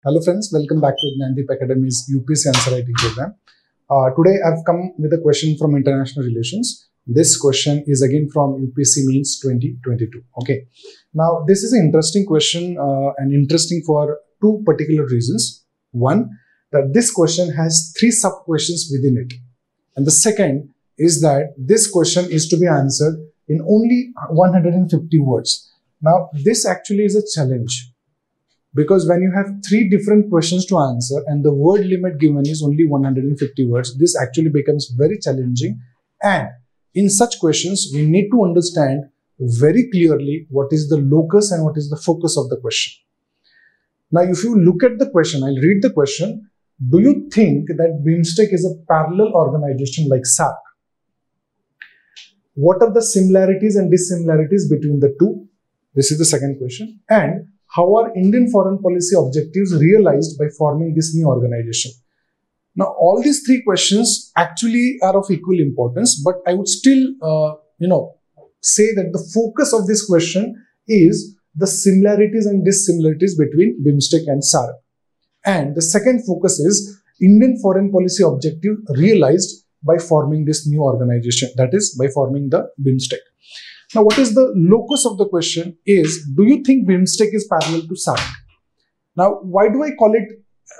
Hello friends, welcome back to Link-Dnyanadeep Academy's UPSC answer writing program. Today I've come with a question from International Relations. This question is again from UPSC Mains 2022. Okay. Now this is an interesting question and interesting for two particular reasons. One, that this question has three sub-questions within it. And the second is that this question is to be answered in only 150 words. Now this actually is a challenge, because when you have three different questions to answer and the word limit given is only 150 words, this actually becomes very challenging. And in such questions, we need to understand very clearly what is the locus and what is the focus of the question. Now, if you look at the question, I'll read the question. Do you think that BIMSTEC is a parallel organization like SARC? What are the similarities and dissimilarities between the two? This is the second question. And how are Indian foreign policy objectives realized by forming this new organization? Now, all these three questions actually are of equal importance, but I would still, say that the focus of this question is the similarities and dissimilarities between BIMSTEC and SARC. And the second focus is Indian foreign policy objective realized by forming this new organization, that is, by forming the BIMSTEC. Now, what is the locus of the question is, do you think BIMSTEC is parallel to SARC? Now, why do I call it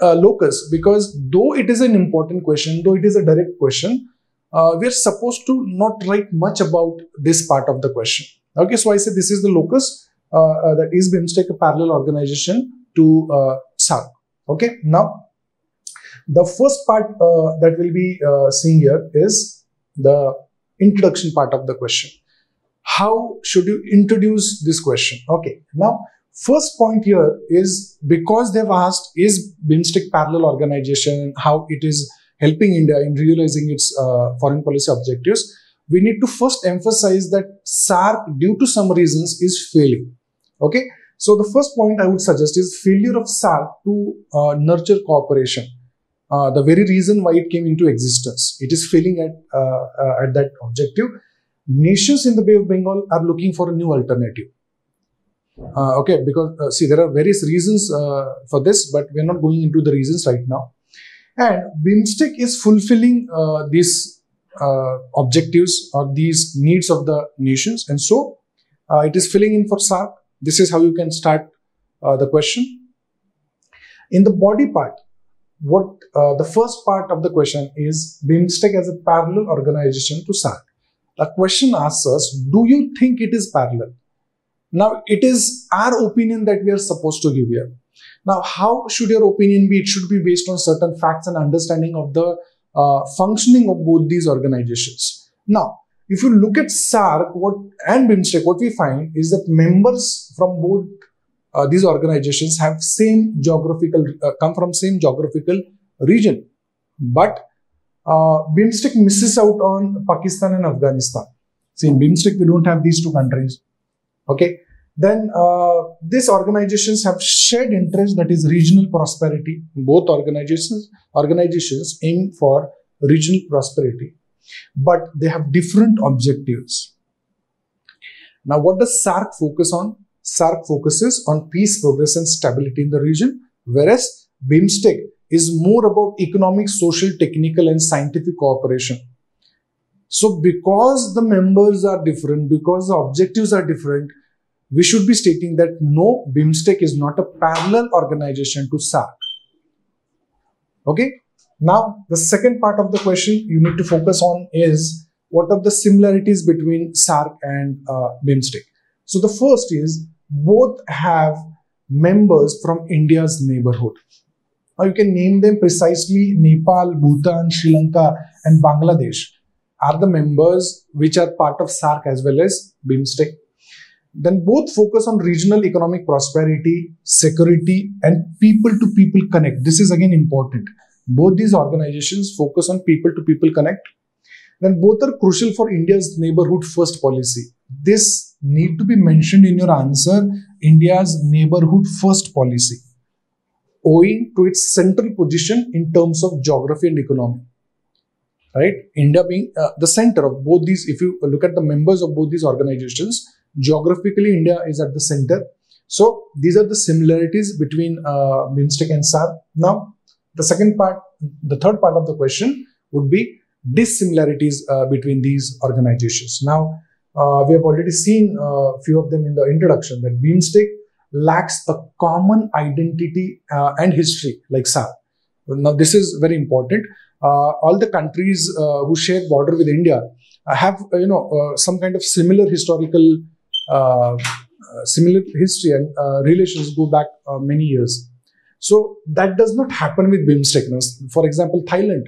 locus? Because though it is an important question, though it is a direct question, we are supposed to not write much about this part of the question. Okay, so I say this is the locus, that is BIMSTEC a parallel organization to SARC. Okay, now the first part that we'll be seeing here is the introduction part of the question. How should you introduce this question? Okay, now first point here is, because they've asked, is BIMSTEC parallel organization, how it is helping India in realizing its foreign policy objectives, we need to first emphasize that SARC, due to some reasons, is failing. Okay, so the first point I would suggest is failure of SARC to nurture cooperation. The very reason why it came into existence, it is failing at that objective. Nations in the Bay of Bengal are looking for a new alternative. Okay, because see, there are various reasons for this, but we're not going into the reasons right now. And BIMSTEC is fulfilling these objectives or these needs of the nations, and so it is filling in for SARC. This is how you can start the question. In the body part, what the first part of the question is BIMSTEC as a parallel organization to SARC. The question asks us, do you think it is parallel? Now, it is our opinion that we are supposed to give here. Now, how should your opinion be? It should be based on certain facts and understanding of the functioning of both these organizations. Now, if you look at SARC and BIMSTEC, what we find is that members from both these organizations have come from same geographical region. But BIMSTEC misses out on Pakistan and Afghanistan. See, in BIMSTEC, we don't have these two countries. Okay. Then these organizations have shared interest, that is regional prosperity. Both organizations aim for regional prosperity, but they have different objectives. Now, what does SARC focus on? SARC focuses on peace, progress, and stability in the region, whereas BIMSTEC is more about economic, social, technical, and scientific cooperation. So, because the members are different, because the objectives are different, we should be stating that no, BIMSTEC is not a parallel organization to SARC. Okay. Now, the second part of the question you need to focus on is, what are the similarities between SARC and BIMSTEC? So, the first is, both have members from India's neighborhood. Now, you can name them precisely. Nepal, Bhutan, Sri Lanka, and Bangladesh are the members which are part of SARC as well as BIMSTEC. Then both focus on regional economic prosperity, security, and people-to-people connect. This is again important. Both these organizations focus on people-to-people connect. Then both are crucial for India's neighborhood first policy. This need to be mentioned in your answer, India's neighborhood first policy, owing to its central position in terms of geography and economy. Right? India being the center of both these, if you look at the members of both these organizations, geographically India is at the center, So these are the similarities between BIMSTEC and SARC. Now, the third part of the question would be dissimilarities between these organizations. Now, we have already seen a few of them in the introduction, that BIMSTEC lacks a common identity and history like SARC. Now, this is very important. All the countries who share border with India have, some kind of similar historical, similar history and relations go back many years. So that does not happen with BIMSTEC. Now, for example, Thailand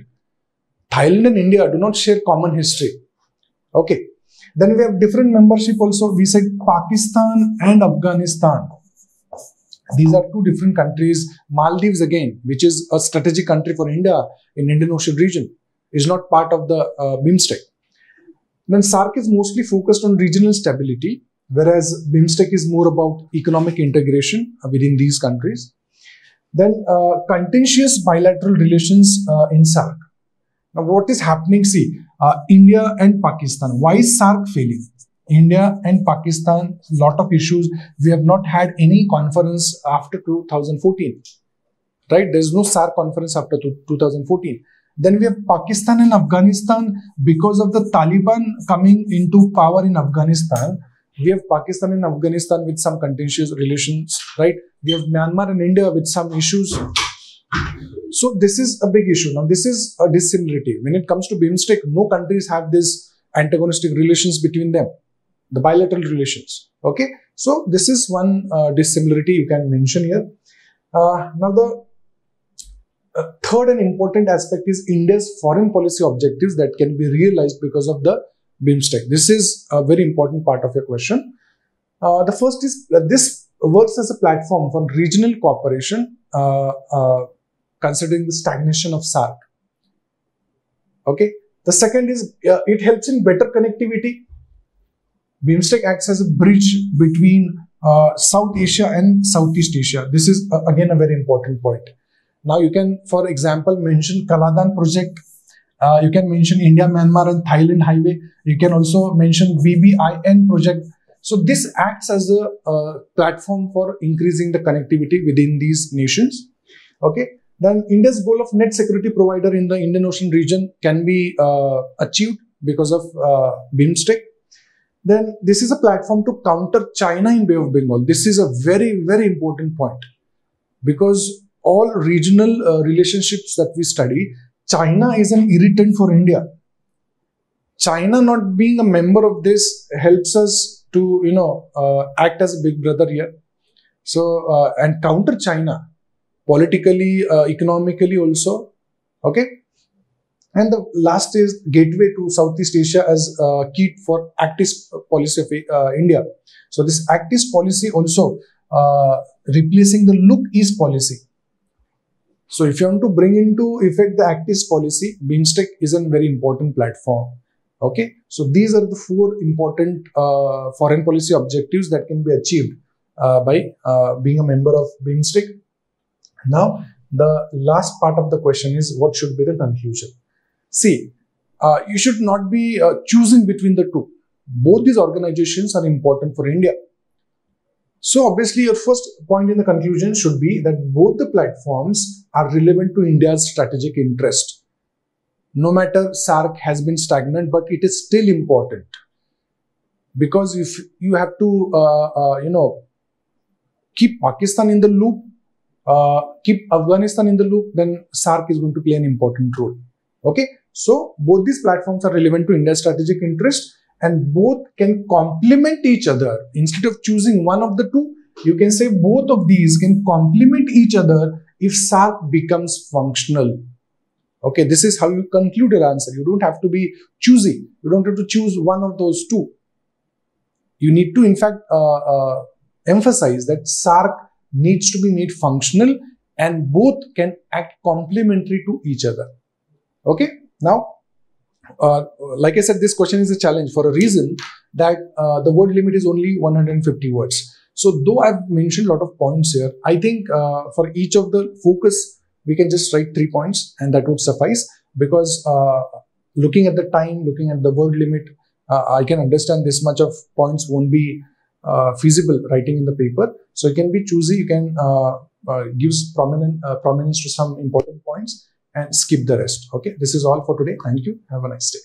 and India do not share common history. Okay. Then we have different membership also. We said Pakistan and Afghanistan. These are two different countries. Maldives again, which is a strategic country for India in Indian Ocean region, is not part of the BIMSTEC. Then SARC is mostly focused on regional stability, whereas BIMSTEC is more about economic integration within these countries. Then contentious bilateral relations in SARC. Now what is happening? See, India and Pakistan. Why is SARC failing? India and Pakistan, lot of issues. We have not had any conference after 2014. Right? There's no SARC conference after 2014. Then we have Pakistan and Afghanistan. Because of the Taliban coming into power in Afghanistan, we have Pakistan and Afghanistan with some contentious relations, right? We have Myanmar and India with some issues. So this is a big issue. Now this is a dissimilarity. When it comes to BIMSTEC, no countries have this antagonistic relations between them, the bilateral relations. Okay, so this is one dissimilarity you can mention here. Now the third and important aspect is India's foreign policy objectives that can be realized because of the BIMSTEC. This is a very important part of your question. The first is this works as a platform for regional cooperation, considering the stagnation of SARC. Okay. The second is it helps in better connectivity. BIMSTEC acts as a bridge between South Asia and Southeast Asia. This is again a very important point. Now you can, for example, mention Kaladan project. You can mention India, Myanmar and Thailand highway. You can also mention VBIN project. So this acts as a platform for increasing the connectivity within these nations. Okay. Then India's goal of net security provider in the Indian Ocean region can be achieved because of BIMSTEC. Then this is a platform to counter China in Bay of Bengal. This is a very, very important point, because all regional relationships that we study, China is an irritant for India. China not being a member of this helps us to, act as a big brother here. So, and counter China politically, economically also. Okay. And the last is gateway to Southeast Asia as key for Act East policy of India. So this Act East policy also replacing the Look East policy. So if you want to bring into effect the Act East policy, BIMSTEC is a very important platform. Okay. So these are the four important foreign policy objectives that can be achieved by being a member of BIMSTEC. Now, the last part of the question is what should be the conclusion? See, you should not be choosing between the two. Both these organizations are important for India. So obviously your first point in the conclusion should be that both the platforms are relevant to India's strategic interest. No matter SARC has been stagnant, but it is still important. Because if you have to, keep Pakistan in the loop, keep Afghanistan in the loop, then SARC is going to play an important role. Okay. So both these platforms are relevant to India's strategic interest, and both can complement each other. Instead of choosing one of the two, you can say both of these can complement each other if SARC becomes functional. Okay, this is how you conclude your answer. You don't have to be choosy. You don't have to choose one of those two. You need to, in fact, emphasize that SARC needs to be made functional and both can act complementary to each other. Okay, now, like I said, this question is a challenge for a reason that the word limit is only 150 words. So though I've mentioned a lot of points here, I think for each of the focus, we can just write 3 points and that would suffice, because looking at the time, looking at the word limit, I can understand this much of points won't be feasible writing in the paper. So you can be choosy, you can give prominence to some important points and skip the rest. Okay, this is all for today. Thank you. Have a nice day.